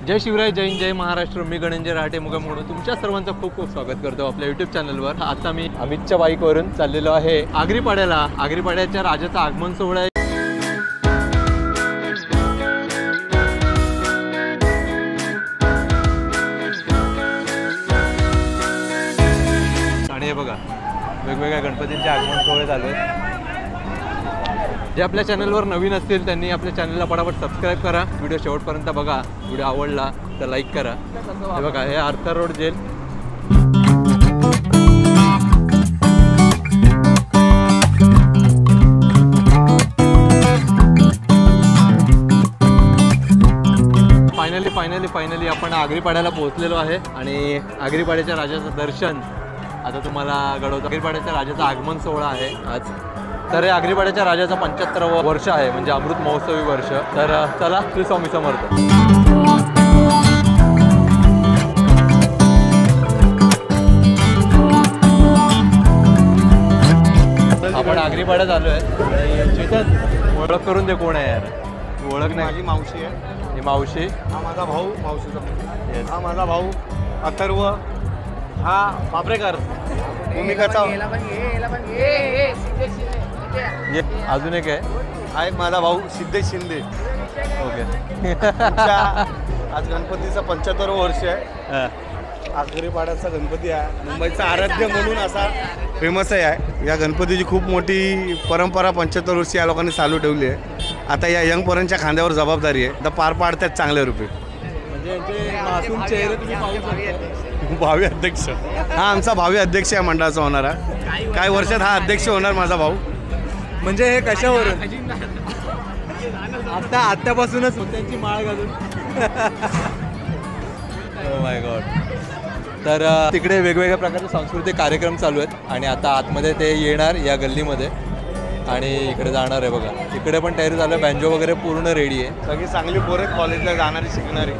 जय शिवराय, जय हिंद, जय महाराष्ट्र. मी गणेंजय राहटे मुगम म्हणून तुमच्या सर्वांचं खूप खूप स्वागत करतो आपल्या यूट्यूब चॅनलवर. आता मी अमितच्या बाईकवरून चाललेलो आहे आगरीपाड्याला. आगरीपाड्याच्या राजाचं आगमन सोहळा आहे. आणि हे बघा वेगवेगळ्या गणपतींचे आगमन सोहळे चालू आहेत. जे आपल्या चॅनलवर नवीन असतील त्यांनी आपल्या चॅनलला पटापट सबस्क्राईब करा. व्हिडिओ शेवटपर्यंत बघा. व्हिडिओ आवडला तर लाईक करा. हे बघा हे आर्थर रोड जेल. फायनली आपण आगरीपाड्याला पोहोचलेलो आहे आणि आगरीपाड्याच्या राजाचं दर्शन आता तुम्हाला घडवतो. आगरीपाड्याच्या राजाचं आगमन सोहळा आहे आज. तर हे आगरीपाड्याच्या राजाचं 75वं वर्ष आहे, म्हणजे अमृत महोत्सवी वर्ष. तर चला, श्री स्वामी समर्थ. आपण आगरीपाड्यात आलो आहे आणि चेतन ओळख करून दे, कोण आहे यार? तू ओळख नाही. माझी मावशी आहे. ही मावशी, हा माझा भाऊ. मावशीचा हा माझा भाऊ अथर्व. हा पापरेकर भूमिकाचा. अजून एक आहे, हा एक माझा भाऊ सिद्धेश शिंदे. ओके. आज गणपतीचं 75वं वर्ष आहे. आगरीपाड्याचा गणपती आहे, मुंबईचा आराध्य म्हणून असा फेमस आहे. या गणपतीची खूप मोठी परंपरा 75 वर्षी या लोकांनी चालू ठेवली आहे. आता या यंग पोरांच्या खांद्यावर जबाबदारी आहे. तर पार पाडतात चांगल्या रूपे. म्हणजे मासूम चेहरे तुम्ही पाहू शकता. भावी अध्यक्ष हा आमचा भावी अध्यक्ष आहे मंडळाचा होणारा. काही वर्षात हा अध्यक्ष होणार माझा भाऊ. म्हणजे हे कशावरून? आत्तापासूनच त्यांची माळ घालून. Oh my God. तर तिकडे वेगवेगळ्या प्रकारचे सांस्कृतिक कार्यक्रम चालू आहेत आणि आता आतमध्ये ते येणार या गल्लीमध्ये आणि इकडे जाणार आहे. बघा इकडे पण तयारी चालू आहे. बँजो वगैरे पूर्ण रेडी आहे. सगळी चांगली पोरं कॉलेजला जाणारी शिकणारी.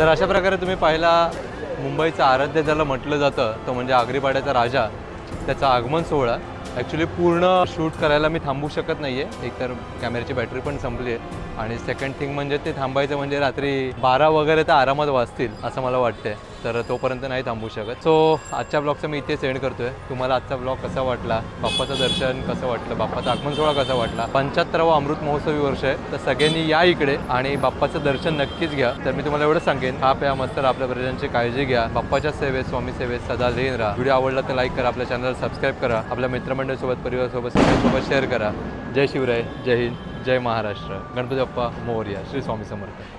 तर अशा प्रकारे तुम्ही पाहिला मुंबईचा आराध्य ज्याला म्हटलं जातं तो म्हणजे आगरीपाड्याचा राजा, त्याचा आगमन सोहळा. ॲक्च्युली पूर्ण शूट करायला मी थांबू शकत नाही आहे, एकतर कॅमेऱ्याची बॅटरी पण संपली आहे आणि सेकंड थिंग म्हणजे ते थांबायचं म्हणजे रात्री 12 वगैरे तर आरामात वाजतील असं मला वाटते, तर तोपर्यंत नाही थांबू शकत. सो आजच्या ब्लॉगचं मी इथे सेंड करतोय. तुम्हाला आजचा ब्लॉग कसा वाटला, बाप्पाचं दर्शन कसं वाटलं, बाप्पाचा आगमन सोहळा कसा वाटला. 75वा अमृत महोत्सवी वर्ष आहे, तर सगळ्यांनी या इकडे आणि बाप्पाचं दर्शन नक्कीच घ्या. तर मी तुम्हाला एवढं सांगेन, हा प्या मस्त आपल्या प्रजांची काळजी घ्या, बाप्पाच्या सेवेत स्वामी सेवेत सदा लीन राहा. व्हिडिओ आवडला तर लाईक करा, आपल्या चॅनलला सबस्क्राईब करा, आपल्या मित्रमंडळीसोबत परिवारासोबत सगळ्यांसोबत शेअर करा. जय शिवराय, जय हिंद, जय महाराष्ट्र. गणपती बाप्पा मोरया. श्री स्वामी समर्थ.